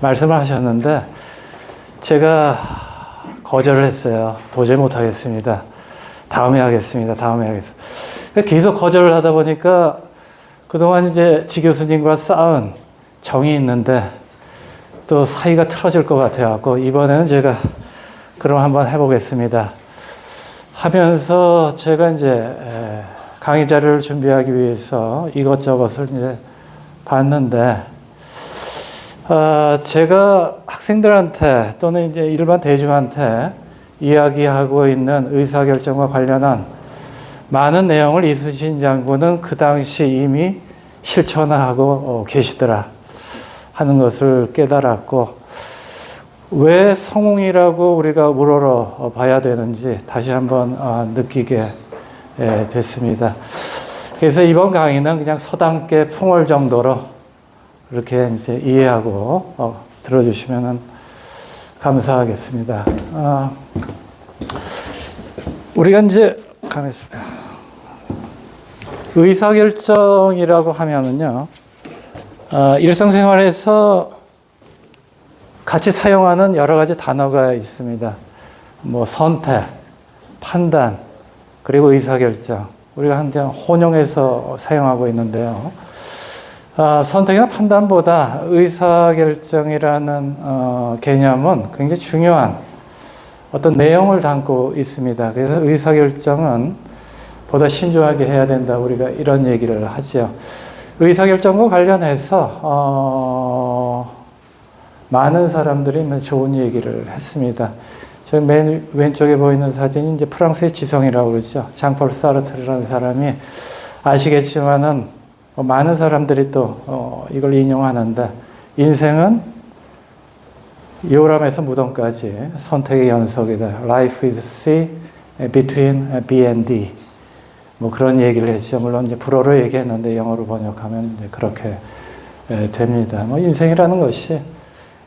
말씀을 하셨는데 제가 거절을 했어요. 도저히 못하겠습니다. 다음에 하겠습니다. 다음에 하겠습니다. 계속 거절을 하다 보니까 그동안 이제 지 교수님과 쌓은 정이 있는데 또 사이가 틀어질 것 같아갖고 이번에는 제가 그럼 한번 해보겠습니다. 하면서 제가 이제 강의 자료를 준비하기 위해서 이것저것을 이제 봤는데 제가 학생들한테 또는 이제 일반 대중한테 이야기하고 있는 의사결정과 관련한 많은 내용을 이순신 장군은 그 당시 이미 실천하고 계시더라 하는 것을 깨달았고, 왜 성웅이라고 우리가 우러러 봐야 되는지 다시 한번 느끼게 됐습니다. 그래서 이번 강의는 그냥 서당계 풍월 정도로 이렇게 이제 이해하고 들어주시면 감사하겠습니다. 우리가 이제 가만있습니다. 의사결정이라고 하면은요, 일상생활에서 같이 사용하는 여러 가지 단어가 있습니다. 뭐 선택, 판단, 그리고 의사결정. 우리가 한정 혼용해서 사용하고 있는데요. 선택이나 판단보다 의사결정이라는 개념은 굉장히 중요한 어떤 내용을 담고 있습니다. 그래서 의사결정은 보다 신중하게 해야 된다. 우리가 이런 얘기를 하죠. 의사결정과 관련해서 많은 사람들이 좋은 얘기를 했습니다. 저 맨 왼쪽에 보이는 사진이 이제 프랑스의 지성이라고 그러죠. 장폴 사르트르라는 사람이, 아시겠지만은 많은 사람들이 또 이걸 인용하는데, 인생은 요람에서 무덤까지 선택의 연속이다. Life is C between B and D. 뭐 그런 얘기를 했죠. 물론 이제 불어로 얘기했는데 영어로 번역하면 이제 그렇게 됩니다. 뭐 인생이라는 것이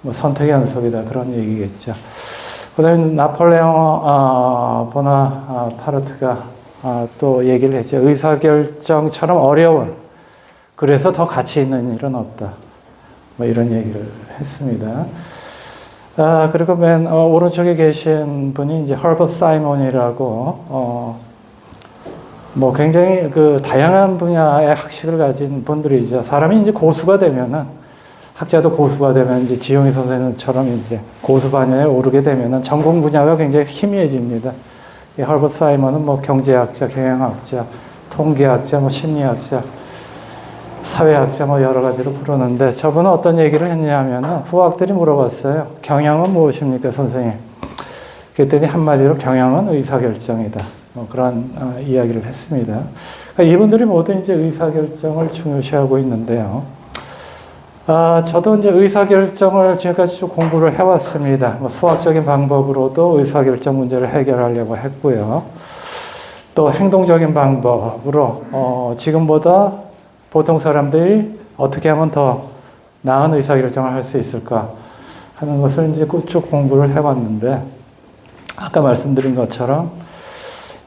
뭐 선택의 연속이다, 그런 얘기겠죠. 그다음에 나폴레옹 보나파르트가 또 얘기를 했죠. 의사결정처럼 어려운, 그래서 더 가치 있는 일은 없다. 뭐 이런 얘기를 했습니다. 그리고 맨 오른쪽에 계신 분이 이제 허버트 사이먼이라고 뭐 굉장히 그 다양한 분야의 학식을 가진 분들이죠. 사람이 이제 고수가 되면은, 학자도 고수가 되면 이제 지용희 선생님처럼 이제 고수 반야에 오르게 되면은 전공 분야가 굉장히 희미해집니다. 이 허버트 사이먼은 뭐 경제학자, 경영학자, 통계학자, 뭐 심리학자, 사회학자 뭐 여러 가지로 부르는데, 저분은 어떤 얘기를 했냐면은 후학들이 물어봤어요. 경영은 무엇입니까, 선생님? 그랬더니 한마디로 경영은 의사결정이다. 뭐 그런 이야기를 했습니다. 그러니까 이분들이 모두 이제 의사결정을 중요시하고 있는데요. 저도 이제 의사결정을 지금까지 좀 공부를 해왔습니다. 뭐 수학적인 방법으로도 의사결정 문제를 해결하려고 했고요. 또 행동적인 방법으로 지금보다 보통 사람들이 어떻게 하면 더 나은 의사결정을 할 수 있을까 하는 것을 이제 쭉 공부를 해왔는데, 아까 말씀드린 것처럼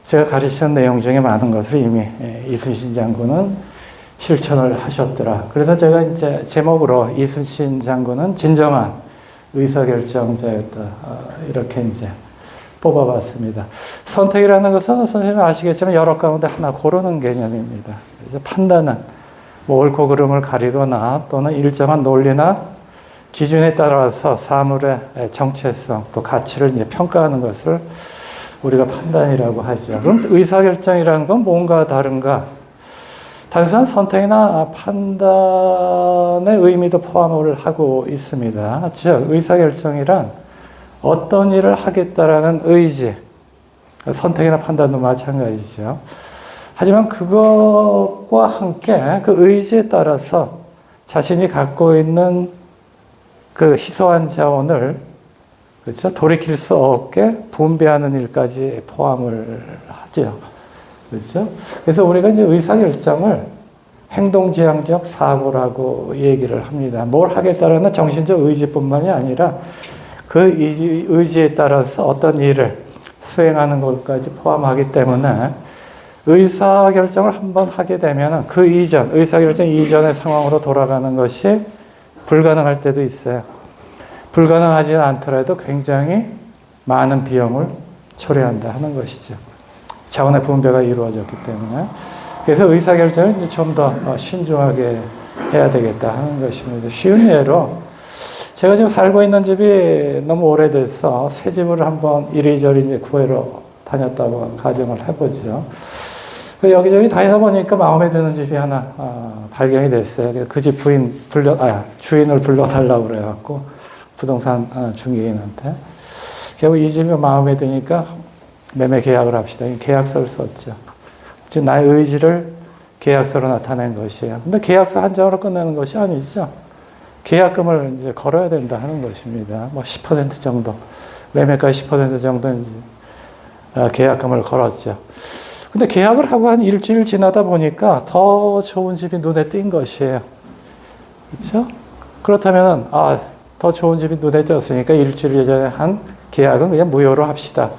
제가 가르치는 내용 중에 많은 것을 이미 이순신 장군은 실천을 하셨더라. 그래서 제가 이제 제목으로 이순신 장군은 진정한 의사결정자였다, 이렇게 이제 뽑아봤습니다. 선택이라는 것은 선생님이 아시겠지만 여러 가운데 하나 고르는 개념입니다. 그래서 판단은 뭐 옳고 그름을 가리거나 또는 일정한 논리나 기준에 따라서 사물의 정체성 또 가치를 이제 평가하는 것을 우리가 판단이라고 하죠. 그럼 의사결정이라는 건 뭔가 다른가? 단순한 선택이나 판단의 의미도 포함을 하고 있습니다. 즉, 의사결정이란 어떤 일을 하겠다라는 의지, 선택이나 판단도 마찬가지죠. 하지만 그것과 함께 그 의지에 따라서 자신이 갖고 있는 그 희소한 자원을, 그렇죠, 돌이킬 수 없게 분배하는 일까지 포함을 하죠. 그렇죠? 그래서 우리가 이제 의사결정을 행동지향적 사고라고 얘기를 합니다. 뭘 하겠다라는 정신적 의지뿐만이 아니라 그 의지에 따라서 어떤 일을 수행하는 것까지 포함하기 때문에 의사결정을 한번 하게 되면 그 이전, 의사결정 이전의 상황으로 돌아가는 것이 불가능할 때도 있어요. 불가능하지 않더라도 굉장히 많은 비용을 초래한다 하는 것이죠. 자원의 분배가 이루어졌기 때문에. 그래서 의사결정을 이제 좀 더 신중하게 해야 되겠다 하는 것입니다. 쉬운 예로 제가 지금 살고 있는 집이 너무 오래돼서 새 집을 한번 이리저리 이제 구해러 다녔다고 가정을 해보죠. 여기저기 다니다 보니까 마음에 드는 집이 하나 발견이 됐어요. 그 집 주인을 불러달라고 그래갖고 부동산 중개인한테 결국 이 집이 마음에 드니까 매매 계약을 합시다. 계약서를 썼죠. 지금 나의 의지를 계약서로 나타낸 것이에요. 근데 계약서 한 장으로 끝내는 것이 아니죠. 계약금을 이제 걸어야 된다 하는 것입니다. 뭐 10% 정도, 매매가 10% 정도 이제 계약금을 걸었죠. 근데 계약을 하고 한 일주일 지나다 보니까 더 좋은 집이 눈에 띈 것이에요. 그렇죠? 그렇다면 더 좋은 집이 눈에 띄었으니까 일주일 전에 한 계약은 그냥 무효로 합시다.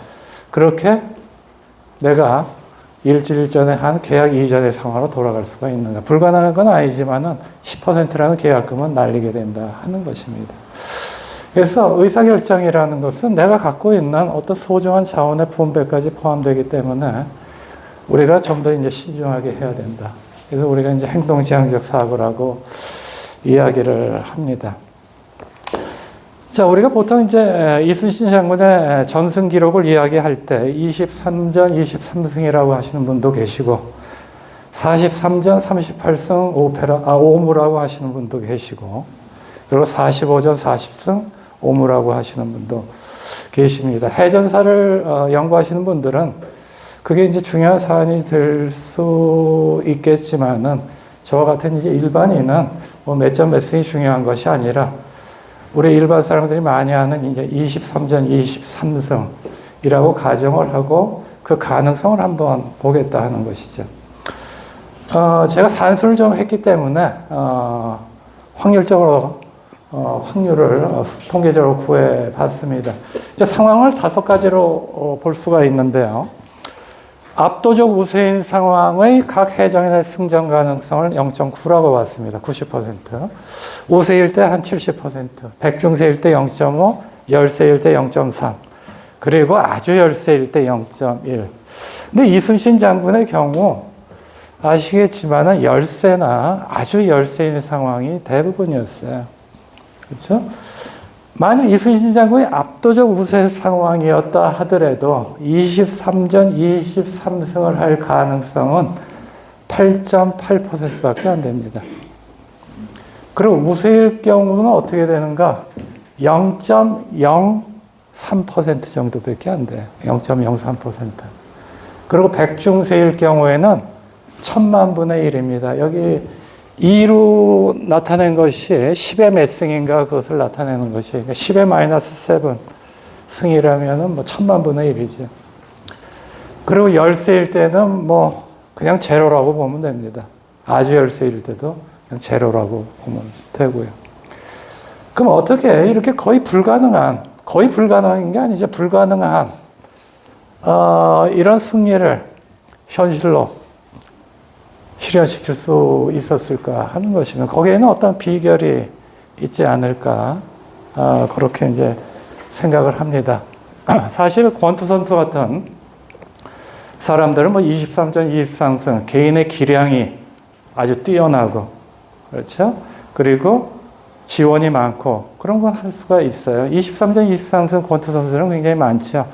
그렇게 내가 일주일 전에 한 계약 이전의 상황으로 돌아갈 수가 있는가. 불가능한 건 아니지만은 10%라는 계약금은 날리게 된다 하는 것입니다. 그래서 의사결정이라는 것은 내가 갖고 있는 어떤 소중한 자원의 분배까지 포함되기 때문에 우리가 좀 더 이제 신중하게 해야 된다. 그래서 우리가 이제 행동지향적 사고라고 이야기를 합니다. 자, 우리가 보통 이제 이순신 장군의 전승 기록을 이야기할 때 23전 23승이라고 하시는 분도 계시고 43전 38승 5무라고 하시는 분도 계시고 그리고 45전 40승 5무라고 하시는 분도 계십니다. 해전사를 연구하시는 분들은 그게 이제 중요한 사안이 될 수 있겠지만은 저와 같은 이제 일반인은 뭐 몇 점 몇 승이 중요한 것이 아니라 우리 일반 사람들이 많이 하는 이제 23전 23승이라고 가정을 하고 그 가능성을 한번 보겠다 하는 것이죠. 제가 산수를 좀 했기 때문에 확률적으로 확률을 통계적으로 구해 봤습니다. 상황을 5가지로 볼 수가 있는데요. 압도적 우세인 상황의 각 해전의 승전 가능성을 0.9라고 봤습니다. 90%. 우세일 때 한 70%, 백중세일 때 0.5, 열세일 때 0.3, 그리고 아주 열세일 때 0.1. 근데 이순신 장군의 경우 아시겠지만은 열세나 아주 열세인 상황이 대부분이었어요. 그렇죠? 만약 이순신 장군이 압도적 우세 상황이었다 하더라도 23전 23승을 할 가능성은 8.8%밖에 안 됩니다. 그리고 우세일 경우는 어떻게 되는가? 0.03% 정도밖에 안 돼요. 0.03%. 그리고 백중세일 경우에는 1000만분의 1입니다. 여기 2로 나타낸 것이 10의 몇 승인가 그것을 나타내는 것이 그러니까 10의 마이너스 7 승이라면은 뭐 1000만분의 1이죠. 그리고 열세일 때는 뭐 그냥 제로라고 보면 됩니다. 아주 열세일 때도 그냥 제로라고 보면 되고요. 그럼 어떻게 이렇게 거의 불가능한 게 아니죠. 불가능한 이런 승리를 현실로 실현시킬 수 있었을까 하는 것이면 거기에는 어떤 비결이 있지 않을까 그렇게 이제 생각을 합니다. 사실 권투선수 같은 사람들은 뭐 23전 23승 개인의 기량이 아주 뛰어나고 그렇죠? 그리고 지원이 많고 그런 건 할 수가 있어요. 23전 23승 권투선수들은 굉장히 많죠.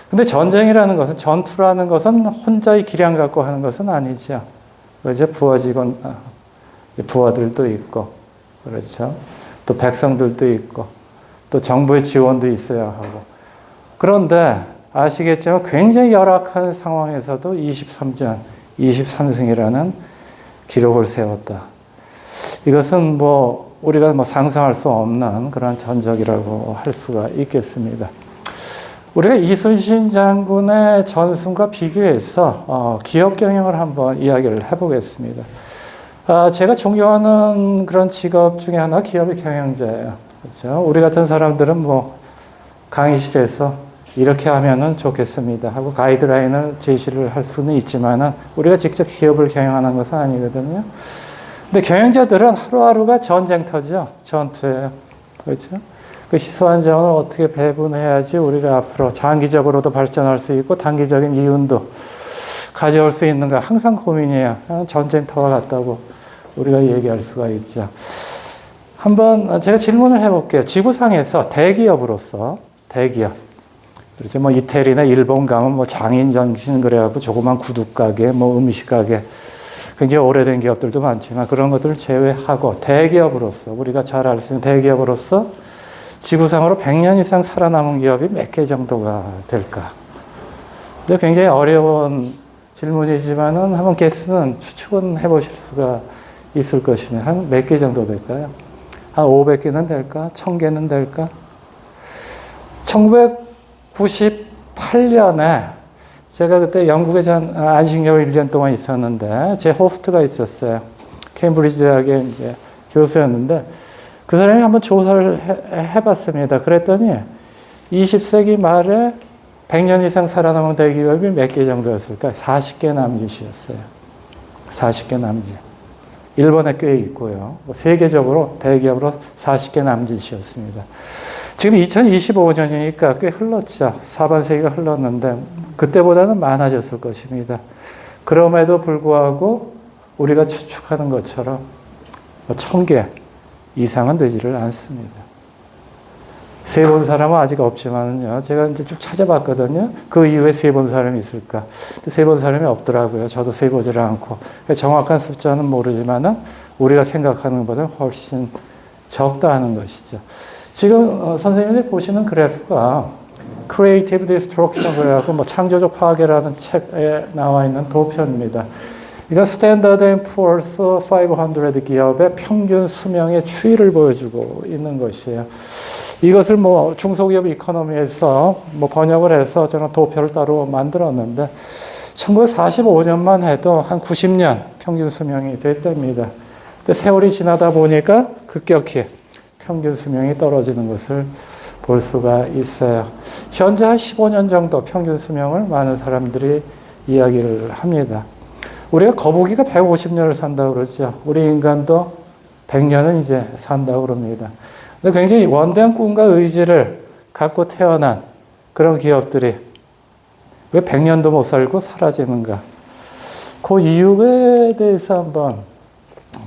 근데 전쟁이라는 것은 전투라는 것은 혼자의 기량 갖고 하는 것은 아니죠. 그렇죠? 부하들도 있고, 그렇죠? 또 백성들도 있고, 또 정부의 지원도 있어야 하고. 그런데 아시겠지만 굉장히 열악한 상황에서도 23전, 23승이라는 기록을 세웠다. 이것은 뭐 우리가 뭐 상상할 수 없는 그런 전적이라고 할 수가 있겠습니다. 우리가 이순신 장군의 전승과 비교해서 기업 경영을 한번 이야기를 해보겠습니다. 제가 존경하는 그런 직업 중에 하나 기업의 경영자예요. 그렇죠? 우리 같은 사람들은 뭐 강의실에서 이렇게 하면은 좋겠습니다 하고 가이드라인을 제시를 할 수는 있지만은 우리가 직접 기업을 경영하는 것은 아니거든요. 근데 경영자들은 하루하루가 전쟁터죠. 전투예요. 그렇죠? 그 희소한 자원을 어떻게 배분해야지 우리가 앞으로 장기적으로도 발전할 수 있고 단기적인 이윤도 가져올 수 있는가 항상 고민이에요. 전쟁터와 같다고 우리가 얘기할 수가 있죠. 한번 제가 질문을 해볼게요. 지구상에서 대기업으로서 대기업, 그렇죠. 뭐 이태리나 일본 가면 뭐 장인 정신 그래갖고 조그만 구두가게, 뭐 음식가게, 굉장히 오래된 기업들도 많지만 그런 것들을 제외하고 대기업으로서 우리가 잘 알 수 있는 대기업으로서 지구상으로 100년 이상 살아남은 기업이 몇 개 정도가 될까? 근데 굉장히 어려운 질문이지만은 한번 개수는 추측은 해보실 수가 있을 것이면 한 몇 개 정도 될까요? 한 500개는 될까? 1000개는 될까? 1998년에 제가 그때 영국에 안식년을 1년 동안 있었는데 제 호스트가 있었어요. 케임브리지 대학의 이제 교수였는데 그 사람이 한번 조사를 해봤습니다. 그랬더니 20세기 말에 100년 이상 살아남은 대기업이 몇 개 정도였을까? 40개 남짓이었어요. 40개 남짓. 일본에 꽤 있고요. 세계적으로 대기업으로 40개 남짓이었습니다. 지금 2025년이니까 꽤 흘렀죠. 사반세기가 흘렀는데 그때보다는 많아졌을 것입니다. 그럼에도 불구하고 우리가 추측하는 것처럼 1000개 이상은 되지를 않습니다. 세본 사람은 아직 없지만요. 제가 이제 쭉 찾아봤거든요. 그 이후에 세본 사람이 있을까? 세본 사람이 없더라고요. 저도 세보지를 않고. 정확한 숫자는 모르지만은 우리가 생각하는 것보다 훨씬 적다는 것이죠. 지금 선생님이 보시는 그래프가 Creative Destruction 그래갖고 뭐 창조적 파괴라는 책에 나와 있는 도표입니다. 이건 스탠더드 앤 푸어스 500 기업의 평균 수명의 추이를 보여주고 있는 것이에요. 이것을 뭐 중소기업 이코노미에서 뭐 번역을 해서 저는 도표를 따로 만들었는데 1945년만 해도 한 90년 평균 수명이 됐답니다. 근데 세월이 지나다 보니까 급격히 평균 수명이 떨어지는 것을 볼 수가 있어요. 현재 한 15년 정도 평균 수명을 많은 사람들이 이야기를 합니다. 우리가 거북이가 150년을 산다고 그러죠. 우리 인간도 100년은 이제 산다고 그럽니다. 근데 굉장히 원대한 꿈과 의지를 갖고 태어난 그런 기업들이 왜 100년도 못 살고 사라지는가? 그 이유에 대해서 한번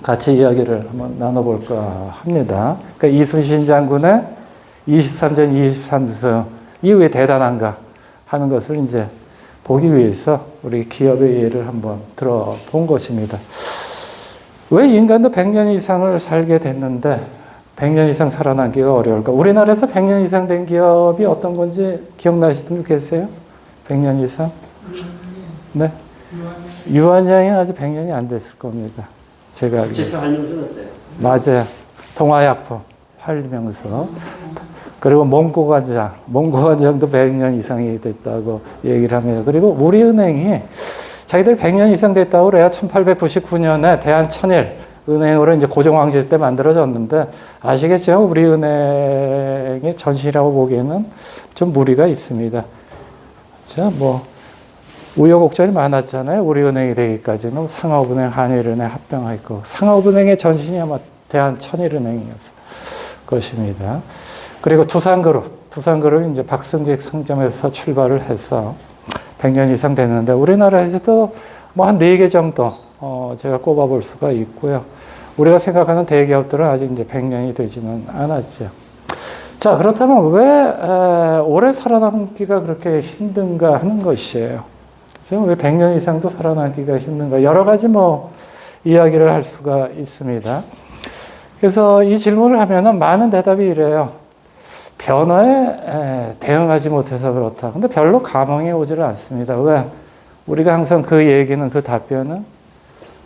같이 이야기를 한번 나눠볼까 합니다. 그러니까 이순신 장군의 23전 23승이 왜 대단한가 하는 것을 이제 보기 위해서 우리 기업의 예를 한번 들어본 것입니다. 왜 인간도 100년 이상을 살게 됐는데 100년 이상 살아남기가 어려울까? 우리나라에서 100년 이상 된 기업이 어떤 건지 기억나시는 분 계세요? 100년 이상? 네. 유한양이 아직 100년이 안 됐을 겁니다. 제가 국제표 활명서는 어때요? 맞아요. 동화약품 활명서. 그리고 몽고관장도 100년 이상이 됐다고 얘기를 합니다. 그리고 우리은행이 자기들 100년 이상 됐다고 그래야 1899년에 대한천일 은행으로 이제 고종황제 때 만들어졌는데 아시겠죠? 우리은행의 전신이라고 보기에는 좀 무리가 있습니다. 자, 뭐 우여곡절이 많았잖아요. 우리은행이 되기까지는 상하은행, 한일은행 합병하고 상하은행의 전신이 아마 대한천일은행이었을 것입니다. 그리고 두산그룹이 이제 박승직 상점에서 출발을 해서 100년 이상 됐는데 우리나라에서도 뭐 한 4개 정도 제가 꼽아볼 수가 있고요. 우리가 생각하는 대기업들은 아직 이제 100년이 되지는 않았죠. 자, 그렇다면 왜 오래 살아남기가 그렇게 힘든가 하는 것이에요. 왜 100년 이상도 살아남기가 힘든가? 여러 가지 뭐 이야기를 할 수가 있습니다. 그래서 이 질문을 하면은 많은 대답이 이래요. 변화에 대응하지 못해서 그렇다. 근데 별로 감흥이 오지를 않습니다. 왜? 우리가 항상 그 얘기는, 그 답변은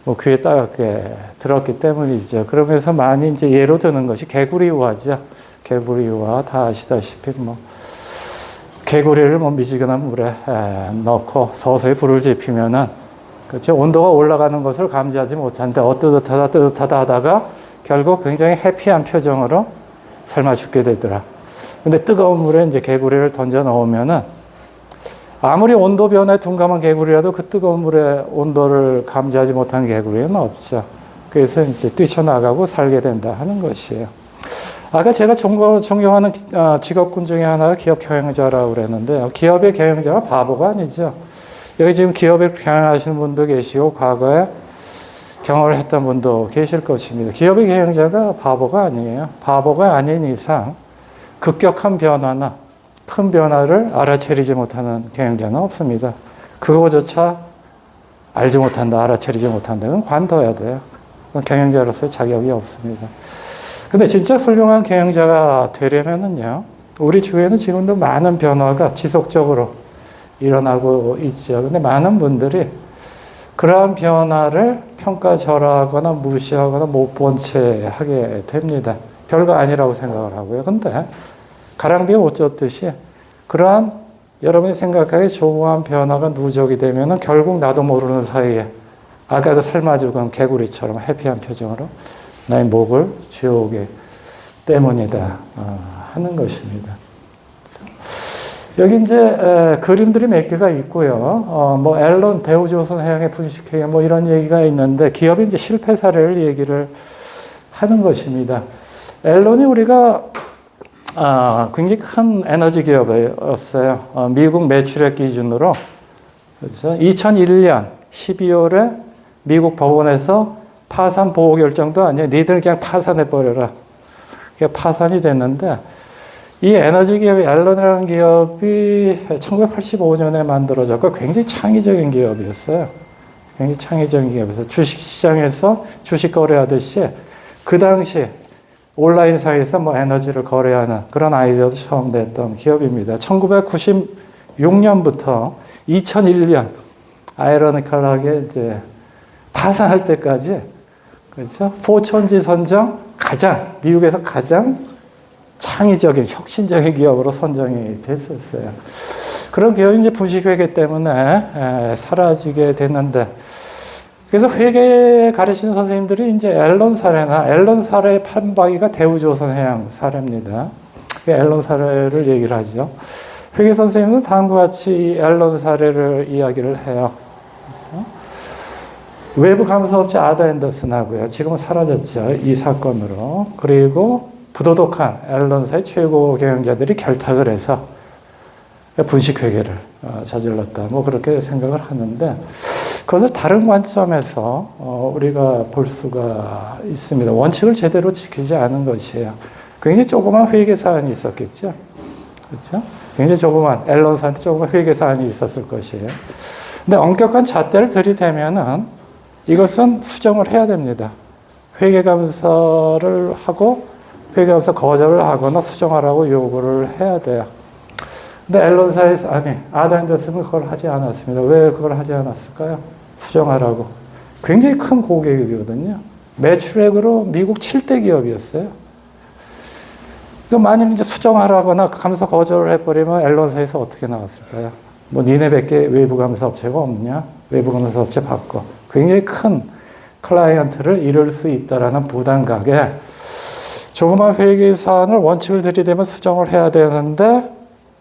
뭐 귀에 따갑게 들었기 때문이죠. 그러면서 많이 이제 예로 드는 것이 개구리우화죠. 개구리우화 다 아시다시피 뭐 개구리를 뭐 미지근한 물에 넣고 서서히 불을 지피면은 그렇죠. 온도가 올라가는 것을 감지하지 못하는데 뜨뜻하다 하다가 결국 굉장히 해피한 표정으로 삶아 죽게 되더라. 근데 뜨거운 물에 이제 개구리를 던져 넣으면은 아무리 온도 변화에 둔감한 개구리라도 그 뜨거운 물의 온도를 감지하지 못하는 개구리는 없죠. 그래서 이제 뛰쳐나가고 살게 된다 하는 것이에요. 아까 제가 존경하는 직업군 중에 하나가 기업 경영자라고 그랬는데요. 기업의 경영자가 바보가 아니죠. 여기 지금 기업을 경영하시는 분도 계시고 과거에 경험을 했던 분도 계실 것입니다. 기업의 경영자가 바보가 아니에요. 바보가 아닌 이상 급격한 변화나 큰 변화를 알아채리지 못하는 경영자는 없습니다. 그거조차 알지 못한다, 알아채리지 못한다. 그건 관둬야 돼요. 그건 경영자로서의 자격이 없습니다. 근데 진짜 훌륭한 경영자가 되려면은요, 우리 주위에는 지금도 많은 변화가 지속적으로 일어나고 있죠. 근데 많은 분들이 그러한 변화를 평가절하하거나 무시하거나 못 본 채 하게 됩니다. 별거 아니라고 생각을 하고요. 근데 가랑비에 옷 젖듯이 그러한 여러분이 생각하기에 조그마한 변화가 누적이 되면은 결국 나도 모르는 사이에 아까 그 삶아죽은 개구리처럼 해피한 표정으로 나의 목을 쥐어오게 때문이다 하는 것입니다. 여기 이제 그림들이 몇 개가 있고요. 뭐 앨런 대우조선 해양의 분식회 뭐 이런 얘기가 있는데 기업이 이제 실패 사례를 얘기를 하는 것입니다. 앨런이 우리가 굉장히 큰 에너지 기업이었어요. 미국 매출액 기준으로 그렇죠? 2001년 12월에 미국 법원에서 파산 보호 결정도 아니에요. 니들 그냥 파산해 버려라. 그게 파산이 됐는데 이 에너지 기업이 앨런이라는 기업이 1985년에 만들어졌고 굉장히 창의적인 기업이었어요. 굉장히 창의적인 기업이었어요. 주식시장에서 주식 거래하듯이 그 당시 온라인상에서 뭐 에너지를 거래하는 그런 아이디어도 처음 냈던 기업입니다. 1996년부터 2001년 아이러니컬하게 이제 파산할 때까지 그렇죠? 포천지 선정 미국에서 가장 창의적인 혁신적인 기업으로 선정이 됐었어요. 그런 기업이 이제 부식회계 때문에 사라지게 됐는데 그래서 회계 가르치는 선생님들이 이제 앨런 사례의 판박이가 대우조선해양 사례입니다. 앨런 사례를 얘기를 하죠. 회계 선생님은 다음과 같이 앨런 사례를 이야기를 해요. 그렇죠? 외부 감사업체 아더 앤더슨하고요. 지금은 사라졌죠. 이 사건으로. 그리고 부도덕한 앨런사의 최고 경영자들이 결탁을 해서 분식회계를 저질렀다. 뭐 그렇게 생각을 하는데 그것을 다른 관점에서 우리가 볼 수가 있습니다. 원칙을 제대로 지키지 않은 것이에요. 굉장히 조그만 회계 사안이 있었겠죠. 그렇죠? 굉장히 조그만 앨런사한테 조그만 회계 사안이 있었을 것이에요. 근데 엄격한 잣대를 들이대면은 이것은 수정을 해야 됩니다. 회계감사를 하고 회계감사 거절을 하거나 수정하라고 요구를 해야 돼요. 근데 앨런사에서 아더 앤더슨은 그걸 하지 않았습니다. 왜 그걸 하지 않았을까요? 수정하라고. 굉장히 큰 고객이거든요. 매출액으로 미국 7대 기업이었어요. 만약 이제 수정하라거나 감사 거절을 해버리면 앨런사에서 어떻게 나왔을까요? 뭐 니네밖에 외부 감사 업체가 없냐? 외부 감사 업체 바꿔. 굉장히 큰 클라이언트를 잃을 수 있다라는 부담각에 조그만 회계 사안을 원칙을 들이대면 수정을 해야 되는데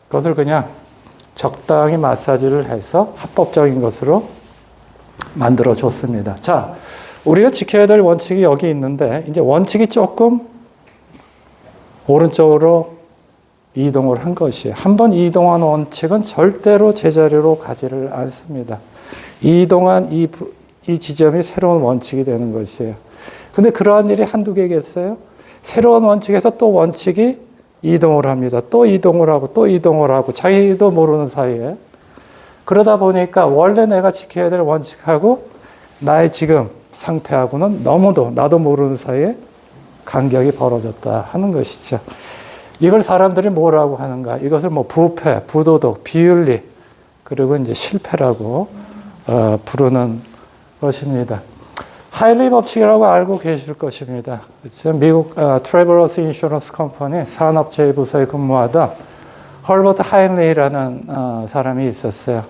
그것을 그냥 적당히 마사지를 해서 합법적인 것으로 만들어 줬습니다. 자, 우리가 지켜야 될 원칙이 여기 있는데 이제 원칙이 조금 오른쪽으로 이동을 한 것이에요. 한번 이동한 원칙은 절대로 제자리로 가지를 않습니다. 이동한 이 지점이 새로운 원칙이 되는 것이에요. 근데 그러한 일이 한두 개겠어요? 새로운 원칙에서 또 원칙이 이동을 합니다. 또 이동을 하고 또 이동을 하고 자기도 모르는 사이에 그러다 보니까 원래 내가 지켜야 될 원칙하고 나의 지금 상태하고는 너무도 나도 모르는 사이에 간격이 벌어졌다 하는 것이죠. 이걸 사람들이 뭐라고 하는가? 이것을 뭐 부패, 부도덕, 비윤리 그리고 이제 실패라고 부르는 것입니다. 하일리 법칙이라고 알고 계실 것입니다. 그렇죠? 미국 트래블러스 인슈런스 컴퍼니 산업체의 부서에 근무하던 헐버트 하일리라는 사람이 있었어요.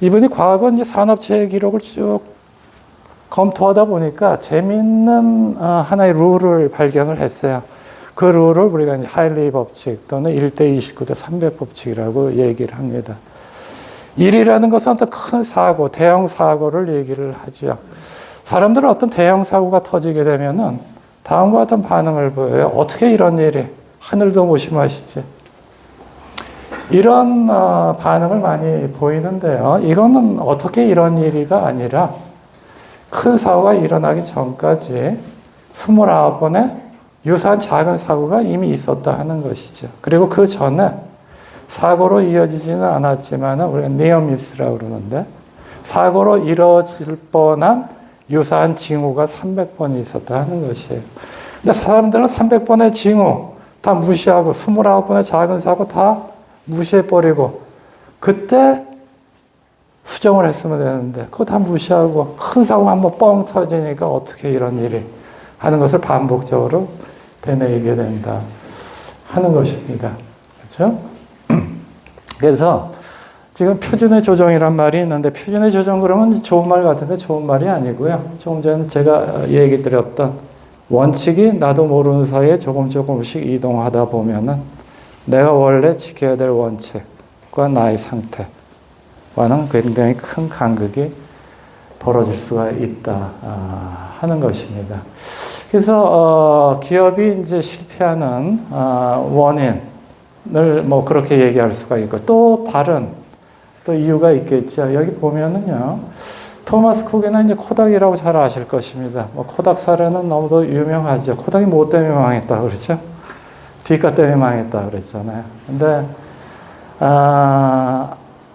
이분이 과거 이제 산업체의 기록을 쭉 검토하다 보니까 재미있는 하나의 룰을 발견을 했어요. 그 룰을 우리가 이제 하일리 법칙 또는 1대 29대 300 법칙이라고 얘기를 합니다. 일이라는 것은 어떤 큰 사고, 대형 사고를 얘기를 하죠. 사람들은 어떤 대형 사고가 터지게 되면은 다음과 같은 반응을 보여요. 어떻게 이런 일이? 하늘도 무심하시지. 이런 반응을 많이 보이는데요. 이거는 어떻게 이런 일이가 아니라 큰 사고가 일어나기 전까지 29번의 유사한 작은 사고가 이미 있었다 하는 것이죠. 그리고 그 전에 사고로 이어지지는 않았지만 우리가 니어미스라고 그러는데 사고로 이뤄질 뻔한 유사한 징후가 300번이 있었다 하는 것이에요. 근데 사람들은 300번의 징후 다 무시하고 29번의 작은 사고 다 무시해버리고 그때 수정을 했으면 되는데 그거 다 무시하고 큰 사고 한번 뻥 터지니까 어떻게 이런 일이 하는 것을 반복적으로 되뇌이게 된다 하는 것입니다. 그렇죠? 그래서 지금 표준의 조정이란 말이 있는데 표준의 조정 그러면 좋은 말 같은데 좋은 말이 아니고요. 조금 전에 제가 얘기 드렸던 원칙이 나도 모르는 사이에 조금씩 이동하다 보면은 내가 원래 지켜야 될 원칙과 나의 상태와는 굉장히 큰 간극이 벌어질 수가 있다 하는 것입니다. 그래서 기업이 이제 실패하는 원인을 뭐 그렇게 얘기할 수가 있고 또 다른 또 이유가 있겠죠. 여기 보면은요. 토마스 쿡이나 이제 코닥이라고 잘 아실 것입니다. 뭐 코닥 사례는 너무도 유명하죠. 코닥이 뭐 때문에 망했다 그러죠? 디카 때문에 망했다 그랬잖아요. 근데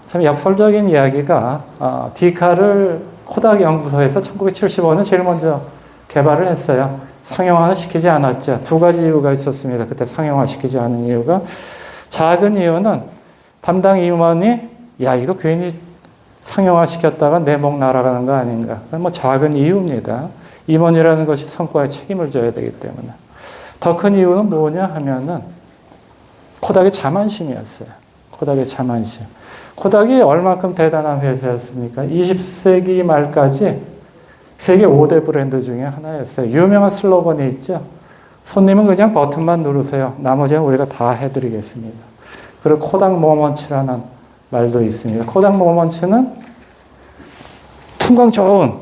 참 역설적인 이야기가 디카를 코닥 연구소에서 1975년 제일 먼저 개발을 했어요. 상용화는 시키지 않았죠. 두 가지 이유가 있었습니다. 그때 상용화 시키지 않은 이유가 작은 이유는 담당 임원이 야 이거 괜히 상용화 시켰다가 내 목 날아가는 거 아닌가. 뭐 작은 이유입니다. 임원이라는 것이 성과에 책임을 져야 되기 때문에. 더 큰 이유는 뭐냐 하면은 코닥의 자만심이었어요. 코닥의 자만심. 코닥이 얼마큼 대단한 회사였습니까? 20세기 말까지 세계 5대 브랜드 중에 하나였어요. 유명한 슬로건이 있죠. 손님은 그냥 버튼만 누르세요. 나머지는 우리가 다 해드리겠습니다. 그리고 코닥 모먼츠라는 말도 있습니다. 코닥 모먼츠는 풍광 좋은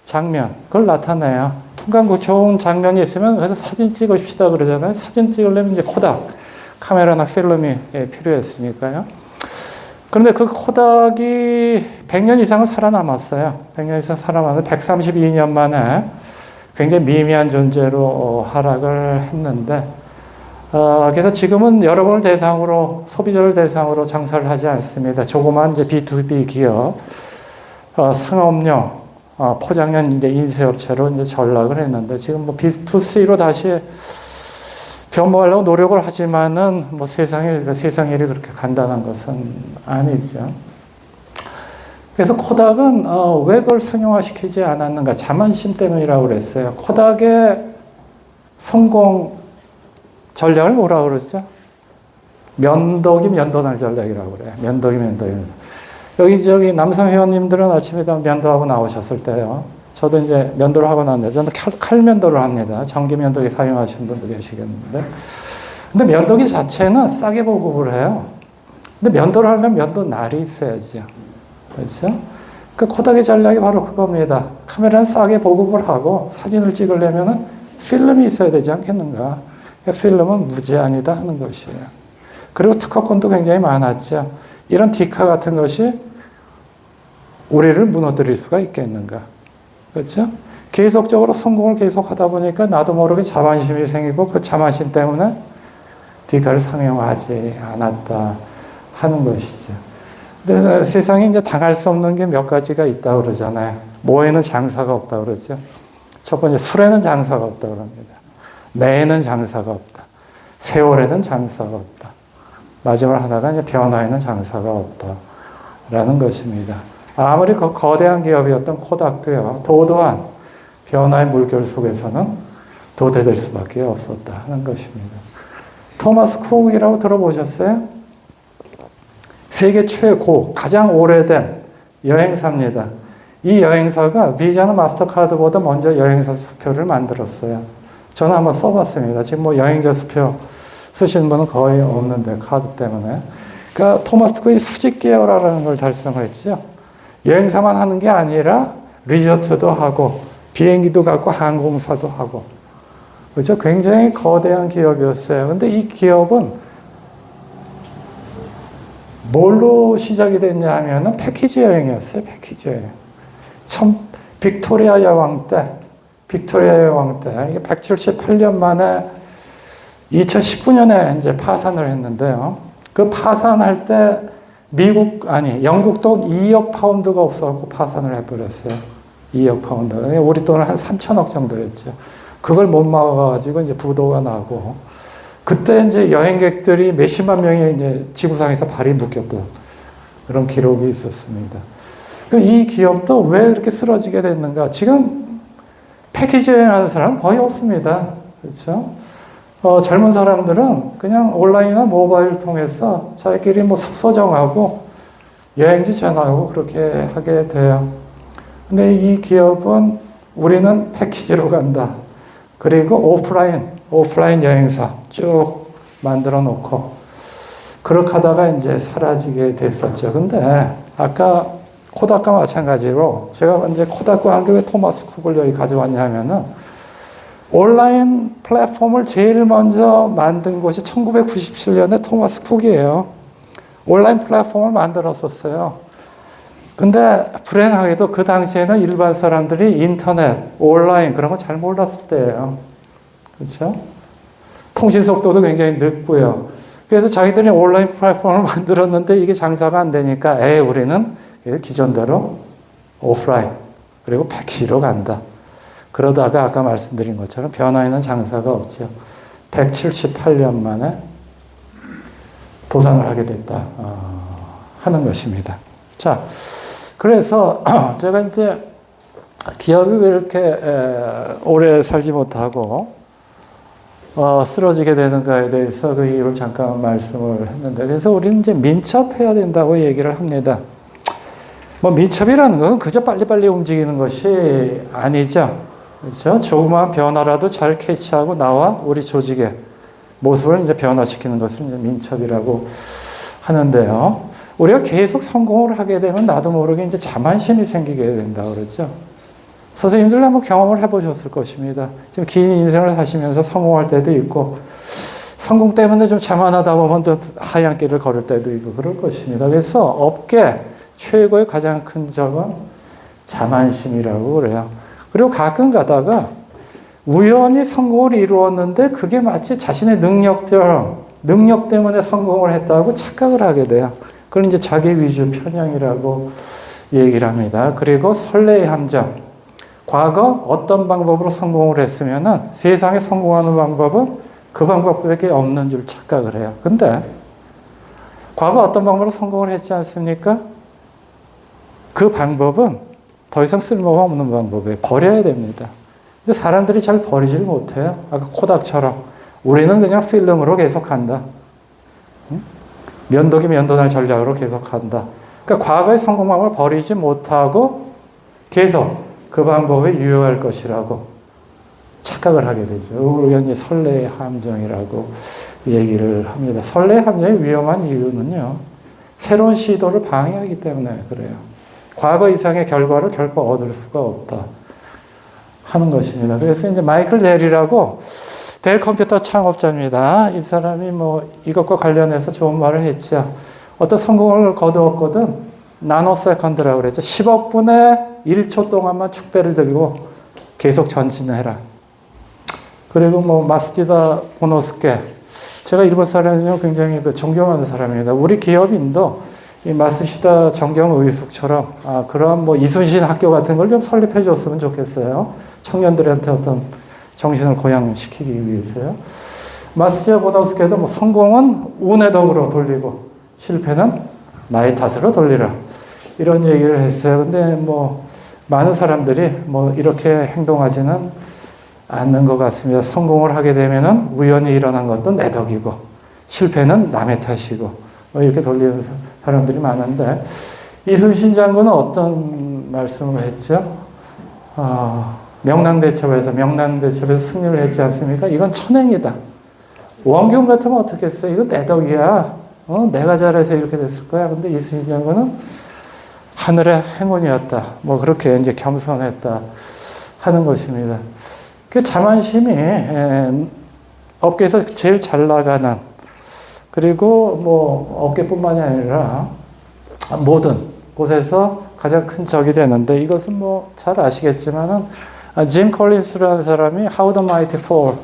장면, 그걸 나타내요. 풍광 좋은 장면이 있으면 그래서 사진 찍읍시다 그러잖아요. 사진 찍으려면 이제 코닥, 카메라나 필름이 필요했으니까요. 그런데 그 코닥이 100년 이상은 살아남았어요. 100년 이상 살아남았는데 132년 만에 굉장히 미미한 존재로 하락을 했는데 그래서 지금은 여러분을 대상으로 소비자를 대상으로 장사를 하지 않습니다. 조그만 이제 B2B 기업, 상업용 포장용 이제 인쇄업체로 이제 전락을 했는데 지금 뭐 B2C로 다시 변모하려고 노력을 하지만은 뭐 세상 일이 그렇게 간단한 것은 아니죠. 그래서 코닥은 왜 그걸 상용화시키지 않았는가? 자만심 때문이라고 그랬어요. 코닥의 성공 전략을 뭐라고 그러죠? 면도기 면도날 전략이라고 그래요. 면도기. 여기 남성 회원님들은 아침에 면도하고 나오셨을 때요. 저도 이제 면도를 하고 났는데 저는 칼 면도를 합니다. 전기 면도기 사용하시는 분도 계시겠는데. 근데 면도기 자체는 싸게 보급을 해요. 근데 면도를 하려면 면도 날이 있어야죠. 그렇죠? 그 코닥의 전략이 바로 그겁니다. 카메라는 싸게 보급을 하고 사진을 찍으려면 필름이 있어야 되지 않겠는가? 필름은 무제한이다 하는 것이에요. 그리고 특허권도 굉장히 많았죠. 이런 디카 같은 것이 우리를 무너뜨릴 수가 있겠는가? 그렇죠? 계속적으로 성공을 계속하다 보니까 나도 모르게 자만심이 생기고 그 자만심 때문에 디카를 상용하지 않았다 하는 것이죠. 근데 세상에 이제 당할 수 없는 게 몇 가지가 있다고 그러잖아요. 뭐에는 장사가 없다고 그러죠. 첫 번째, 술에는 장사가 없다고 합니다. 매에는 장사가 없다. 세월에는 장사가 없다. 마지막으로 하다가 이제 변화에는 장사가 없다라는 것입니다. 아무리 그 거대한 기업이었던 코닥도요, 도도한 변화의 물결 속에서는 도태될 수밖에 없었다 하는 것입니다. 토마스 쿡이라고 들어보셨어요? 세계 최고, 가장 오래된 여행사입니다. 이 여행사가 비자나 마스터카드보다 먼저 여행사 수표를 만들었어요. 저는 한번 써봤습니다. 지금 뭐 여행자 수표 쓰시는 분은 거의 없는데, 카드 때문에. 그러니까 토마스 쿡이 수직 계열화라는 걸 달성했죠. 여행사만 하는 게 아니라 리조트도 하고 비행기도 갖고 항공사도 하고 그렇죠? 굉장히 거대한 기업이었어요. 근데 이 기업은 뭘로 시작이 됐냐 하면은 패키지 여행이었어요. 패키지 여행. 빅토리아 여왕 때, 이게 178년 만에 2019년에 이제 파산을 했는데요. 그 파산할 때 영국 돈 2억 파운드가 없어갖고 파산을 해버렸어요. 2억 파운드. 우리 돈은 한 3천억 정도였죠. 그걸 못 막아가지고 이제 부도가 나고, 그때 이제 여행객들이 몇십만 명이 이제 지구상에서 발이 묶였던 그런 기록이 있었습니다. 이 기업도 왜 이렇게 쓰러지게 됐는가? 지금 패키지 여행하는 사람은 거의 없습니다. 그렇죠? 젊은 사람들은 그냥 온라인이나 모바일 통해서 자기끼리 뭐 숙소 정하고 여행지 정하고 그렇게 하게 돼요. 근데 이 기업은 우리는 패키지로 간다. 그리고 오프라인 여행사 쭉 만들어 놓고 그렇게 하다가 이제 사라지게 됐었죠. 근데 아까 코닥과 마찬가지로 제가 이제 코닥과 한국에 토마스 쿡을 여기 가져왔냐 하면은 온라인 플랫폼을 제일 먼저 만든 곳이 1997년에 토마스 쿡이에요. 온라인 플랫폼을 만들었었어요. 근데 불행하게도 그 당시에는 일반 사람들이 인터넷, 온라인 그런 거 잘 몰랐을 때예요. 그렇죠? 통신 속도도 굉장히 늦고요. 그래서 자기들이 온라인 플랫폼을 만들었는데 이게 장사가 안 되니까 우리는 기존대로 오프라인 그리고 패키지로 간다. 그러다가 아까 말씀드린 것처럼 변화에는 장사가 없죠. 178년 만에 도산을 하게 됐다 하는 것입니다. 자, 그래서 제가 이제 기업이 왜 이렇게 오래 살지 못하고 쓰러지게 되는가에 대해서 그 이유를 잠깐 말씀을 했는데, 그래서 우리는 이제 민첩해야 된다고 얘기를 합니다. 뭐 민첩이라는 건 그저 빨리빨리 움직이는 것이 아니죠. 그렇죠? 조그마한 변화라도 잘 캐치하고 나와 우리 조직의 모습을 이제 변화시키는 것을 이제 민첩이라고 하는데요. 우리가 계속 성공을 하게 되면 나도 모르게 이제 자만심이 생기게 된다 그러죠. 선생님들 한번 경험을 해보셨을 것입니다. 지금 긴 인생을 사시면서 성공할 때도 있고, 성공 때문에 좀 자만하다 보면 좀 하얀 길을 걸을 때도 있고 그럴 것입니다. 그래서 업계 최고의 가장 큰 적은 자만심이라고 그래요. 그리고 가끔 가다가 우연히 성공을 이루었는데 그게 마치 자신의 능력 때문에 성공을 했다고 착각을 하게 돼요. 그걸 이제 자기 위주 편향이라고 얘기를 합니다. 그리고 설레의 함정. 과거 어떤 방법으로 성공을 했으면은 세상에 성공하는 방법은 그 방법밖에 없는 줄 착각을 해요. 근데 과거 어떤 방법으로 성공을 했지 않습니까? 그 방법은 더 이상 쓸모가 없는 방법이에요. 버려야 됩니다. 근데 사람들이 잘 버리질 못해요. 아까 코닥처럼. 우리는 그냥 필름으로 계속한다. 면도기 면도날 전략으로 계속한다. 그러니까 과거의 성공 방법을 버리지 못하고 계속 그 방법에 유효할 것이라고 착각을 하게 되죠. 우리가 이제 설레의 함정이라고 얘기를 합니다. 설레의 함정이 위험한 이유는요, 새로운 시도를 방해하기 때문에 그래요. 과거 이상의 결과를 결코 얻을 수가 없다 하는 것입니다. 그래서 이제 마이클 델이라고 델 컴퓨터 창업자입니다. 이 사람이 뭐 이것과 관련해서 좋은 말을 했죠. 어떤 성공을 거두었거든 나노 세컨드라고 그랬죠. 10억 분의 1초 동안만 축배를 들고 계속 전진해라. 그리고 뭐 마스티다 보노스케, 제가 일본 사람이요 굉장히 존경하는 사람입니다. 우리 기업인도 이 마스시다 정경의숙처럼 그런 뭐 이순신 학교 같은 걸 좀 설립해 줬으면 좋겠어요. 청년들한테 어떤 정신을 고양시키기 위해서요. 마스시다 보노스케도 뭐 성공은 운의 덕으로 돌리고 실패는 나의 탓으로 돌리라, 이런 얘기를 했어요. 근데 뭐 많은 사람들이 뭐 이렇게 행동하지는 않는 것 같습니다. 성공을 하게 되면은 우연히 일어난 것도 내 덕이고 실패는 남의 탓이고 이렇게 돌리는 사람들이 많은데, 이순신 장군은 어떤 말씀을 했죠? 명랑대첩에서 승리를 했지 않습니까? 이건 천행이다. 원균 같으면 어떻게 했어요? 이건 내 덕이야. 내가 잘해서 이렇게 됐을 거야. 근데 이순신 장군은 하늘의 행운이었다. 뭐 그렇게 이제 겸손했다 하는 것입니다. 그 자만심이 업계에서 제일 잘 나가는, 그리고 뭐 업계뿐만이 아니라 모든 곳에서 가장 큰 적이 되는데, 이것은 뭐 잘 아시겠지만은 짐 콜린스라는 사람이 How the Mighty Fall,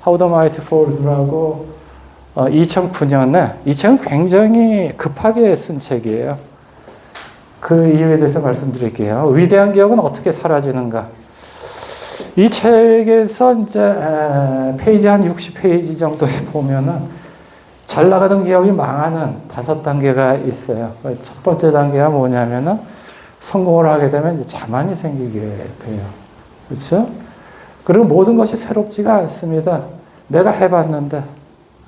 How the Mighty Falls라고 2009년에, 이 책은 굉장히 급하게 쓴 책이에요. 그 이유에 대해서 말씀드릴게요. 위대한 기업은 어떻게 사라지는가? 이 책에서 이제 페이지 한 60페이지 정도에 보면은 잘 나가던 기업이 망하는 5단계가 있어요. 첫 번째 단계가 뭐냐면은 성공을 하게 되면 이제 자만이 생기게 돼요. 그렇죠? 그리고 모든 것이 새롭지가 않습니다. 내가 해봤는데,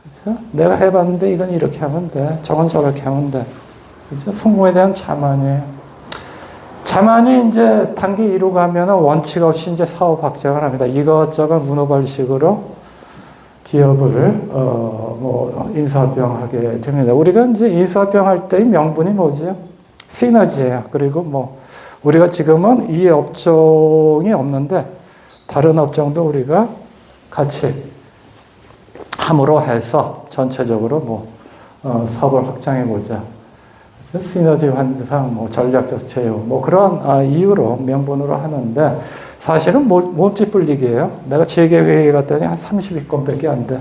그렇죠? 내가 해봤는데 이건 이렇게 하면 돼. 저건 저렇게 하면 돼. 그렇죠? 성공에 대한 자만이에요. 자만이 이제 단계 2로 가면 원칙 없이 이제 사업 확장을 합니다. 이것저것 문어발식으로 기업을 인수합병하게 됩니다. 우리가 이제 인수합병할 때의 명분이 뭐지요? 시너지예요. 그리고 뭐 우리가 지금은 이 업종이 없는데 다른 업종도 우리가 같이 함으로 해서 전체적으로 뭐 사업을 확장해 보자. 시너지 환상, 뭐 전략적 제휴, 뭐 그런 이유로 명분으로 하는데, 사실은 몸집 불리기예요. 내가 재계회의 갔더니 한 30위권밖에 안 돼.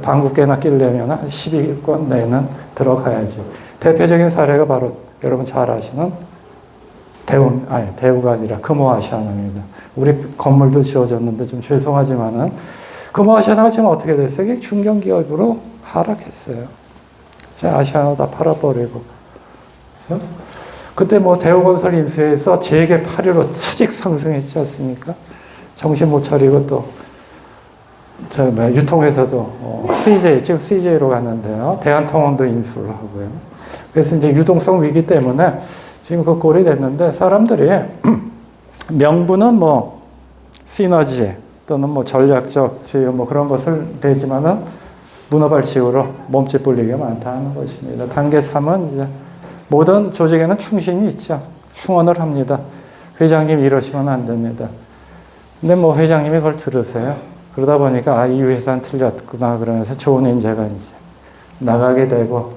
방국계나 끼려면 한 10위권 내는 들어가야지. 대표적인 사례가 바로 여러분 잘 아시는 대우가 아니라 금호아시아나입니다. 우리 건물도 지어졌는데 좀 죄송하지만은 금호아시아나가 지금 어떻게 됐어요? 이게 중견기업으로 하락했어요. 아시아나 다 팔아버리고. 그때 뭐 대우건설 인수해서 재계 8위로 수직 상승했지 않습니까? 정신 못 차리고 또 유통회사도 지금 CJ로 갔는데요. 대한통운도 인수를 하고요. 그래서 이제 유동성 위기 때문에 지금 그 꼴이 됐는데, 사람들이 명분은 뭐 시너지 또는 뭐 전략적 제휴 뭐 그런 것을 내지만은 문어발식으로 몸집 불리기가 많다는 것입니다. 단계 3은 이제 모든 조직에는 충신이 있죠. 충원을 합니다. 회장님 이러시면 안 됩니다. 근데 뭐 회장님이 그걸 들으세요. 그러다 보니까 이 회사는 틀렸구나 그러면서 좋은 인재가 이제 나가게 되고,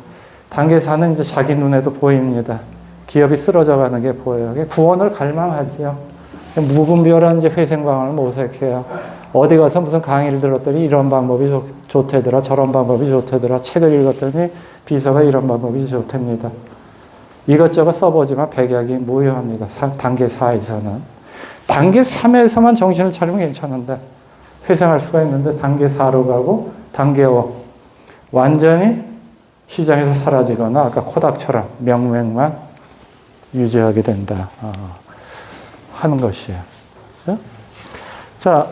단계 4는 이제 자기 눈에도 보입니다. 기업이 쓰러져 가는 게 보여요. 구원을 갈망하지요. 무분별한 이제 회생방을 모색해요. 어디 가서 무슨 강의를 들었더니 이런 방법이 좋대더라, 저런 방법이 좋대더라, 책을 읽었더니 비서가 이런 방법이 좋답니다. 이것저것 써보지만 백약이 무효합니다. 단계 4에서는. 단계 3에서만 정신을 차리면 괜찮은데, 회생할 수가 있는데 단계 4로 가고 단계 5 완전히 시장에서 사라지거나 아까 코닥처럼 명맥만 유지하게 된다 하는 것이에요. 그렇죠? 자,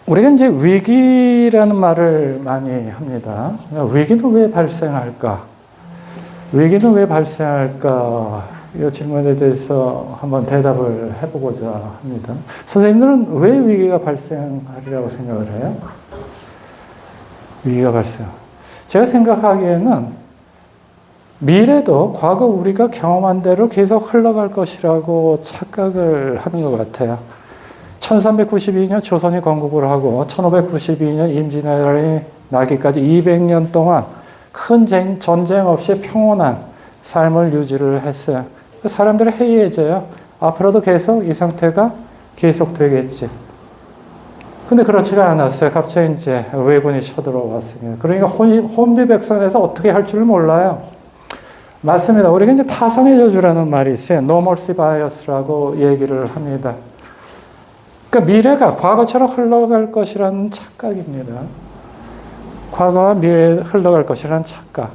우리가 이제 위기라는 말을 많이 합니다. 위기는 왜 발생할까? 위기는 왜 발생할까? 이 질문에 대해서 한번 대답을 해보고자 합니다. 선생님들은 왜 위기가 발생하리라고 생각을 해요? 위기가 발생. 제가 생각하기에는 미래도 과거 우리가 경험한 대로 계속 흘러갈 것이라고 착각을 하는 것 같아요. 1392년 조선이 건국을 하고 1592년 임진왜란이 나기까지 200년 동안 큰 전쟁 없이 평온한 삶을 유지를 했어요. 사람들이 해이해져요. 앞으로도 계속 이 상태가 계속되겠지. 근데 그렇지가 않았어요. 갑자기 이제 왜군이 쳐들어왔습니다. 그러니까 혼비백산에서 어떻게 할 줄 몰라요. 맞습니다. 우리가 이제 타성의 저주라는 말이 있어요. No mercy bias라고 얘기를 합니다. 그러니까 미래가 과거처럼 흘러갈 것이라는 착각입니다. 과거와 미래에 흘러갈 것이라는 착각.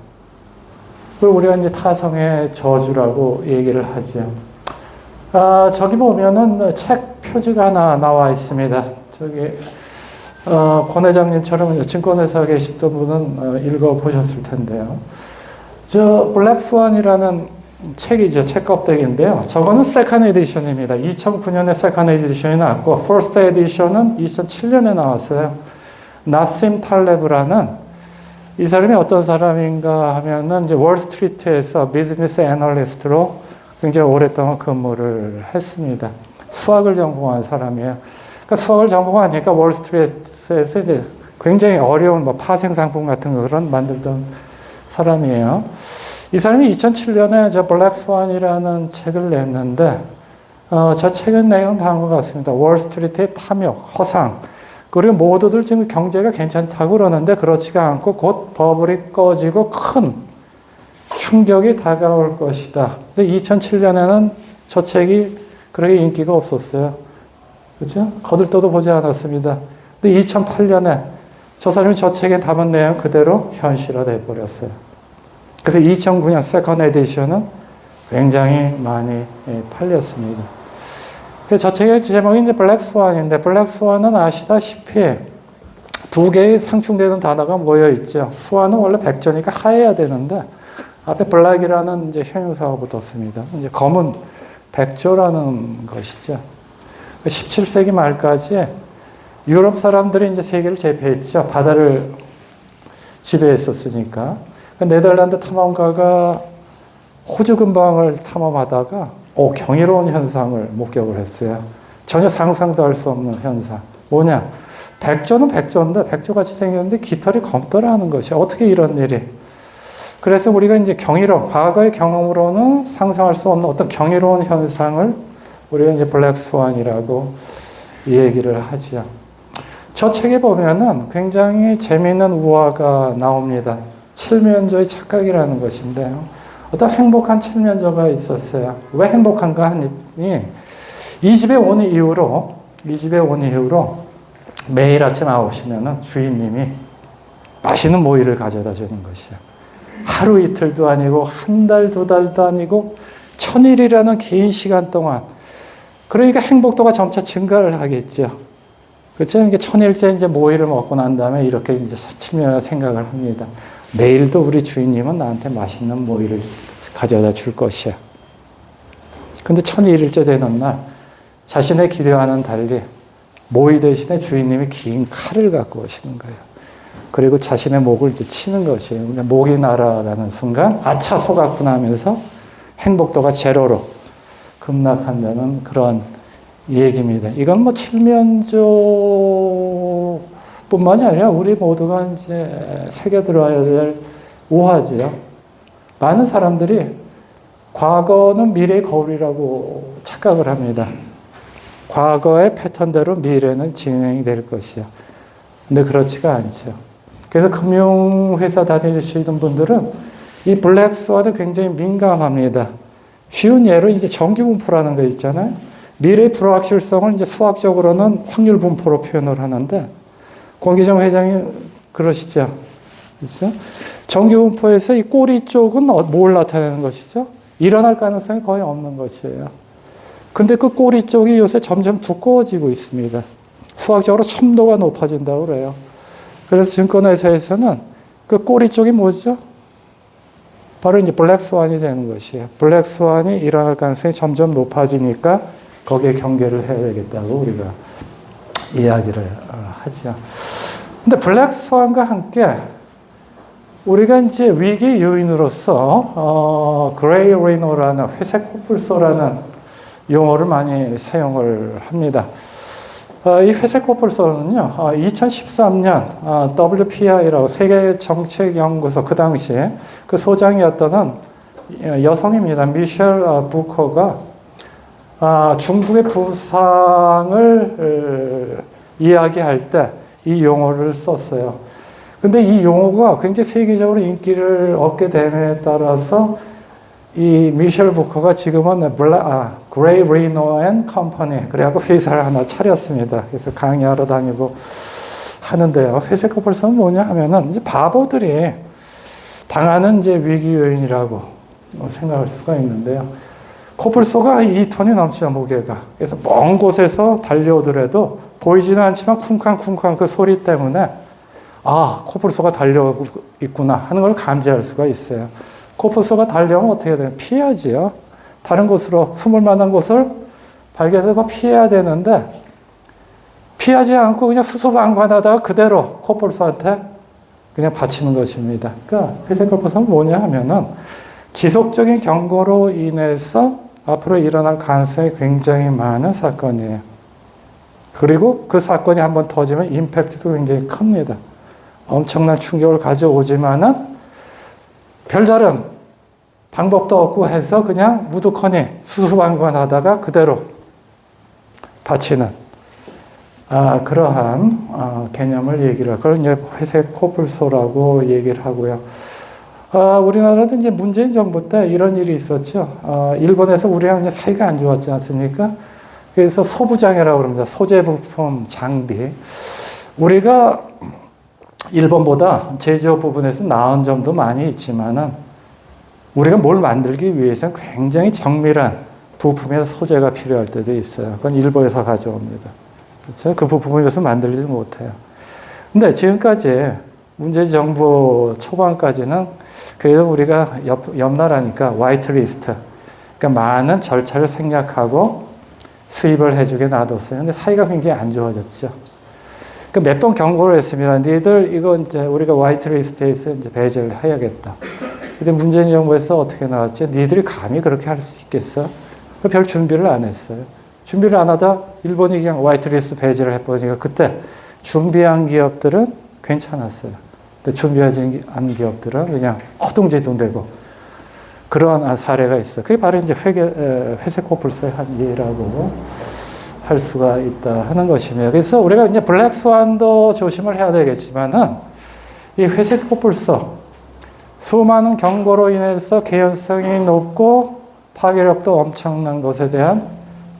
그걸 우리가 이제 타성의 저주라고 얘기를 하죠. 저기 보면은 책 표지가 하나 나와 있습니다. 저기, 권 회장님처럼 증권회사에 계시던 분은 읽어보셨을 텐데요. 블랙스완이라는 책이죠. 책 껍데기인데요. 저거는 세컨드 에디션입니다. 2009년에 세컨드 에디션이 나왔고, 퍼스트 에디션은 2007년에 나왔어요. 나심 탈레브라는 이 사람이 어떤 사람인가 하면은 이제 월스트리트에서 비즈니스 애널리스트로 굉장히 오랫동안 근무를 했습니다. 수학을 전공한 사람이에요. 그러니까 그러니까 수학을 전공하니까 월스트리트에서 이제 굉장히 어려운 뭐 파생 상품 같은 그런 만들던 사람이에요. 이 사람이 2007년에 저 블랙 스완이라는 책을 냈는데, 저 책의 내용은 다음과 같습니다. 월스트리트의 탐욕, 허상, 그리고 모두들 지금 경제가 괜찮다고 그러는데 그렇지가 않고 곧 버블이 꺼지고 큰 충격이 다가올 것이다. 근데 2007년에는 저 책이 그렇게 인기가 없었어요. 그죠? 거들떠도 보지 않았습니다. 근데 2008년에 저 사람이 저 책에 담은 내용 그대로 현실화돼 버렸어요. 그래서 2009년 세컨 에디션은 굉장히 많이 팔렸습니다. 저 책의 제목이 이제 블랙 스완인데, 블랙 스완은 아시다시피 두 개의 상충되는 단어가 모여 있죠. 스완은 원래 백조니까 하얘야 되는데 앞에 블랙이라는 이제 형용사가 붙었습니다. 이제 검은 백조라는 것이죠. 17세기 말까지 유럽 사람들이 이제 세계를 제패했죠. 바다를 지배했었으니까. 네덜란드 탐험가가 호주 근방을 탐험하다가 경이로운 현상을 목격을 했어요. 전혀 상상도 할 수 없는 현상. 뭐냐? 백조는 백조인데 백조같이 생겼는데 깃털이 검더라는 것이 어떻게 이런 일이? 그래서 우리가 이제 과거의 경험으로는 상상할 수 없는 어떤 경이로운 현상을 우리가 이제 블랙 스완이라고 얘기를 하죠. 저 책에 보면은 굉장히 재미있는 우화가 나옵니다. 칠면조의 착각이라는 것인데요. 어떤 행복한 칠면조가 있었어요. 왜 행복한가 하니, 이 집에 온 이후로 매일 아침 9시면은 주인님이 맛있는 모이를 가져다 주는 것이에요. 하루 이틀도 아니고, 한 달, 두 달도 아니고, 1000일이라는 긴 시간 동안. 그러니까 행복도가 점차 증가를 하겠죠. 그렇죠? 이게 1000일째 이제 모이를 먹고 난 다음에 이렇게 이제 칠면을 생각을 합니다. 내일도 우리 주인님은 나한테 맛있는 모이를 가져다 줄 것이야. 근데 1001일째 되는 날 자신의 기대와는 달리 모이 대신에 주인님이 긴 칼을 갖고 오시는 거예요. 그리고 자신의 목을 이제 치는 것이에요. 목이 날아가는 순간 아차 속았구나 하면서 행복도가 제로로 급락한다는 그런 얘기입니다. 이건 뭐 칠면조 뿐만이 아니라 우리 모두가 이제 새겨들어야 될 우화지요. 많은 사람들이 과거는 미래의 거울이라고 착각을 합니다. 과거의 패턴대로 미래는 진행이 될 것이요. 근데 그렇지가 않죠. 그래서 금융회사 다니시던 분들은 이 블랙 스완에 굉장히 민감합니다. 쉬운 예로 이제 정규분포라는 거 있잖아요. 미래의 불확실성을 이제 수학적으로는 확률 분포로 표현을 하는데, 권기정 회장이 그러시죠. 그렇죠? 정규분포에서 이 꼬리 쪽은 뭘 나타내는 것이죠? 일어날 가능성이 거의 없는 것이에요. 근데 그 꼬리 쪽이 요새 점점 두꺼워지고 있습니다. 수학적으로 첨도가 높아진다고 그래요. 그래서 증권회사에서는 그 꼬리 쪽이 뭐죠? 바로 이제 블랙 스완이 되는 것이에요. 블랙 스완이 일어날 가능성이 점점 높아지니까 거기에 경계를 해야 되겠다고 우리가 이야기를 하죠. 근데 블랙 스완과 함께 우리가 이제 위기 요인으로서 그레이 리노라는 회색 코뿔소라는 용어를 많이 사용을 합니다. 이 회색 코뿔소는요, 2013년 WPI라고 세계정책연구소 그 당시에 그 소장이었던 여성입니다. 미셸 부커가 중국의 부상을 이야기할 때 이 용어를 썼어요. 근데 이 용어가 굉장히 세계적으로 인기를 얻게 됨에 따라서 이 미셸 부커가 지금은 그레이 리노 앤 컴퍼니 그래갖고 회사를 하나 차렸습니다. 그래서 강의하러 다니고 하는데요. 회색 코뿔소는 뭐냐 하면은 이제 바보들이 당하는 이제 위기 요인이라고 생각할 수가 있는데요. 코뿔소가 2톤이 넘치죠, 무게가. 그래서 먼 곳에서 달려오더라도 보이지는 않지만 쿵쾅쿵쾅 그 소리 때문에 코뿔소가 달려오고 있구나 하는 걸 감지할 수가 있어요. 코뿔소가 달려오면 어떻게 돼요? 피하지요. 다른 곳으로 숨을 만한 곳을 발견해서 피해야 되는데 피하지 않고 그냥 수수방관하다가 그대로 코뿔소한테 그냥 바치는 것입니다. 그러니까 회색 코뿔소는 뭐냐 하면은 지속적인 경고로 인해서 앞으로 일어날 가능성이 굉장히 많은 사건이에요. 그리고 그 사건이 한번 터지면 임팩트도 굉장히 큽니다. 엄청난 충격을 가져오지만은 별다른 방법도 없고 해서 그냥 무두커니 수수방관하다가 그대로 바치는 그러한 개념을 얘기를 하고 그걸 이제 회색 코뿔소라고 얘기를 하고요. 우리나라도 이제 문재인 정부 때 이런 일이 있었죠. 일본에서 우리랑 이제 사이가 안 좋았지 않습니까? 그래서 소부장이라고 그럽니다. 소재 부품, 장비. 우리가 일본보다 제조업 부분에서 나은 점도 많이 있지만은 우리가 뭘 만들기 위해서는 굉장히 정밀한 부품의 소재가 필요할 때도 있어요. 그건 일본에서 가져옵니다. 그렇죠? 그 부품을 위해서 만들지 못해요. 근데 지금까지 문재인 정부 초반까지는 그래도 우리가 옆 나라니까 화이트리스트, 그러니까 많은 절차를 생략하고 수입을 해주게 놔뒀어요. 근데 사이가 굉장히 안 좋아졌죠. 그러니까 몇 번 경고를 했습니다. 니들 이거 이제 우리가 화이트리스트에서 이제 배제를 해야겠다. 근데 문재인 정부에서 어떻게 나왔지? 니들이 감히 그렇게 할 수 있겠어? 별 준비를 안 했어요. 준비를 안 하다 일본이 그냥 화이트리스트 배제를 해버리니까 그때 준비한 기업들은 괜찮았어요. 근데 준비하지 않은 기업들은 그냥 허둥지둥되고 그런 사례가 있어요. 그게 바로 이제 회색 코뿔소의 한 예라고 할 수가 있다 하는 것입니다. 그래서 우리가 이제 블랙스완도 조심을 해야 되겠지만은 이 회색 코뿔소 수많은 경고로 인해서 개연성이 높고 파괴력도 엄청난 것에 대한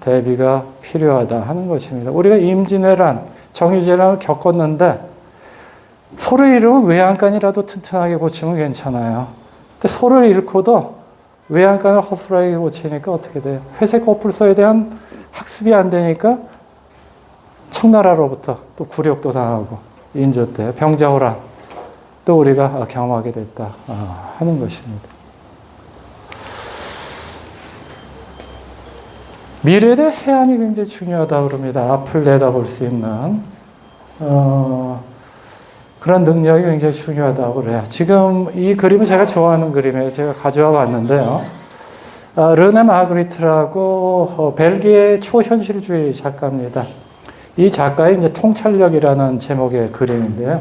대비가 필요하다 하는 것입니다. 우리가 임진왜란, 정유재란을 겪었는데 소를 잃으면 외양간이라도 튼튼하게 고치면 괜찮아요. 근데 소를 잃고도 외양간을 허술하게 고치니까 어떻게 돼요? 회색 코뿔소에 대한 학습이 안 되니까 청나라로부터 또 굴욕도 당하고 인조 때 병자호란 또 우리가 경험하게 됐다 하는 것입니다. 미래에 대한 해안이 굉장히 중요하다고 그럽니다. 앞을 내다볼 수 있는 그런 능력이 굉장히 중요하다고 그래요. 지금 이 그림은 제가 좋아하는 그림이에요. 제가 가져와 봤는데요. 르네 마그리트라고 벨기에 초현실주의 작가입니다. 이 작가의 이제 통찰력이라는 제목의 그림인데요.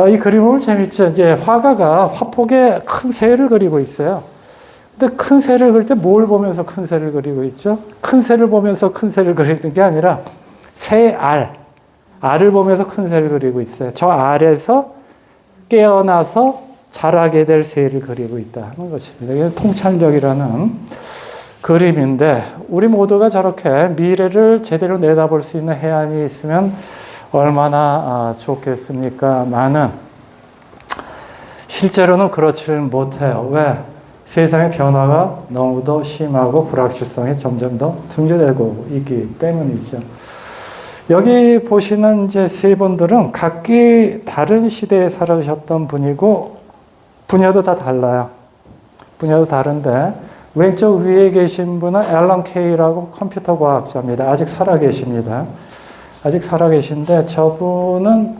이 그림 보면 재밌죠. 이제 화가가 화폭에 큰 새를 그리고 있어요. 근데 큰 새를 그릴 때 뭘 보면서 큰 새를 그리고 있죠? 큰 새를 보면서 큰 새를 그리는 게 아니라 새의 알을 보면서 큰 새를 그리고 있어요. 저 알에서 깨어나서 자라게 될 새를 그리고 있다 하는 것입니다. 이게 통찰력이라는 그림인데 우리 모두가 저렇게 미래를 제대로 내다볼 수 있는 해안이 있으면 얼마나 좋겠습니까? 많은 실제로는 그렇지를 못해요. 왜? 세상의 변화가 너무도 심하고 불확실성이 점점 더 증대되고 있기 때문이죠. 여기 보시는 이제 세 분들은 각기 다른 시대에 살아오셨던 분이고 분야도 다 달라요. 분야도 다른데 왼쪽 위에 계신 분은 앨런 케이라고 컴퓨터 과학자입니다. 아직 살아계십니다. 아직 살아계신데 저분은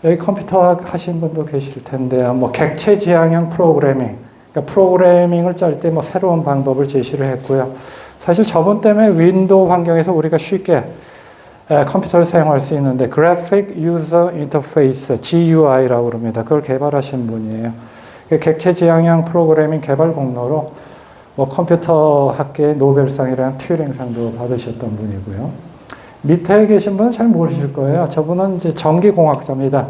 여기 컴퓨터 하신 분도 계실 텐데요. 뭐 객체 지향형 프로그래밍, 그러니까 프로그래밍을 짤 때 뭐 새로운 방법을 제시를 했고요. 사실 저분 때문에 윈도우 환경에서 우리가 쉽게 컴퓨터를 사용할 수 있는데 Graphic User Interface, GUI라고 그럽니다. 그걸 개발하신 분이에요. 객체 지향형 프로그래밍 개발 공로로 뭐 컴퓨터 학계의 노벨상이라는 튜링상도 받으셨던 분이고요. 밑에 계신 분은 잘 모르실 거예요. 저분은 이제 전기공학자입니다.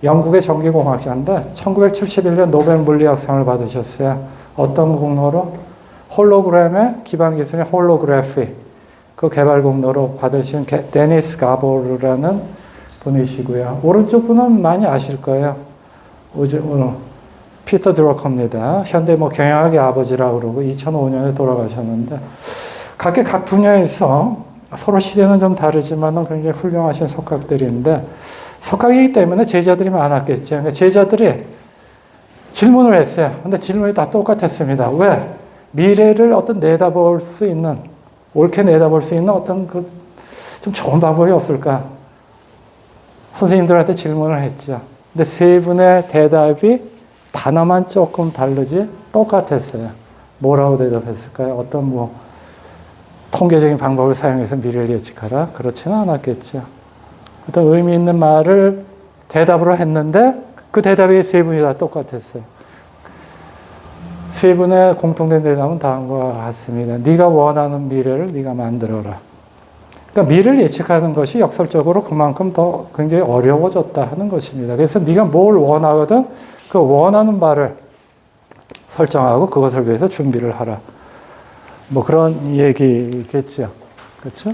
영국의 전기공학자인데 1971년 노벨 물리학상을 받으셨어요. 어떤 공로로? 홀로그램의 기반 기술인 홀로그래피 그 개발 공로로 받으신 데니스 가보르라는 분이시고요. 오른쪽 분은 많이 아실 거예요. 피터 드러커입니다. 현대 뭐 경영학의 아버지라고 그러고 2005년에 돌아가셨는데 각 분야에서 서로 시대는 좀 다르지만 굉장히 훌륭하신 석학들인데 석학이기 때문에 제자들이 많았겠죠. 그러니까 제자들이 질문을 했어요. 근데 질문이 다 똑같았습니다. 왜? 미래를 어떤 내다볼 수 있는, 옳게 내다볼 수 있는 어떤 좀 좋은 방법이 없을까? 선생님들한테 질문을 했죠. 근데 세 분의 대답이 단어만 조금 다르지 똑같았어요. 뭐라고 대답했을까요? 어떤 통계적인 방법을 사용해서 미래를 예측하라? 그렇지는 않았겠죠. 어떤 의미 있는 말을 대답으로 했는데 그 대답이 세 분이 다 똑같았어요. 세 분의 공통된 대답은 다음과 같습니다. 네가 원하는 미래를 네가 만들어라. 그러니까 미래를 예측하는 것이 역설적으로 그만큼 더 굉장히 어려워졌다 하는 것입니다. 그래서 네가 뭘 원하거든 그 원하는 바를 설정하고 그것을 위해서 준비를 하라. 뭐 그런 얘기겠죠. 그렇죠?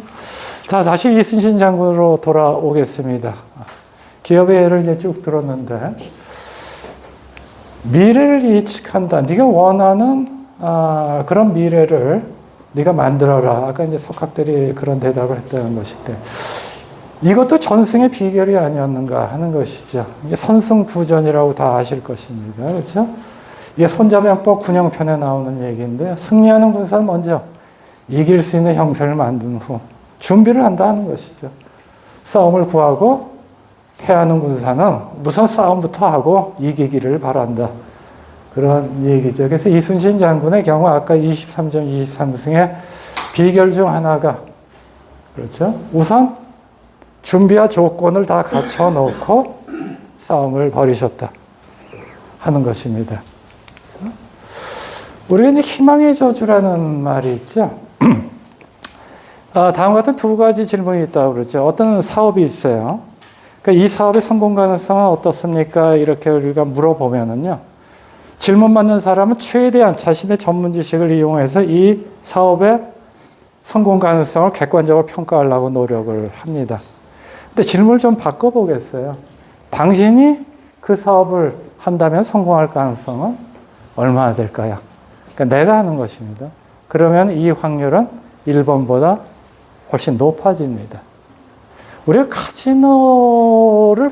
자, 다시 이순신 장군으로 돌아오겠습니다. 기업의 예를 이제 쭉 들었는데 미래를 예측한다. 네가 원하는 그런 미래를 네가 만들어라. 아까 이제 석학들이 그런 대답을 했다는 것인데 이것도 전승의 비결이 아니었는가 하는 것이죠. 이게 선승부전이라고 다 아실 것입니다. 그렇죠? 이게 손자병법 군형편에 나오는 얘기인데 승리하는 군사는 먼저 이길 수 있는 형세를 만든 후 준비를 한다는 것이죠. 싸움을 구하고 패하는 군사는 우선 싸움부터 하고 이기기를 바란다. 그런 얘기죠. 그래서 이순신 장군의 경우 아까 23전 23승의 비결 중 하나가 그렇죠. 우선 준비와 조건을 다 갖춰 놓고 싸움을 벌이셨다 하는 것입니다. 우리가 이제 희망의 저주라는 말이 있죠. 다음과 같은 두 가지 질문이 있다고 그러죠. 어떤 사업이 있어요. 그러니까 이 사업의 성공 가능성은 어떻습니까? 이렇게 우리가 물어보면은요. 질문 받는 사람은 최대한 자신의 전문 지식을 이용해서 이 사업의 성공 가능성을 객관적으로 평가하려고 노력을 합니다. 근데 질문을 좀 바꿔보겠어요. 당신이 그 사업을 한다면 성공할 가능성은 얼마나 될까요? 그러니까 내가 하는 것입니다. 그러면 이 확률은 1번보다 훨씬 높아집니다. 우리가 카지노를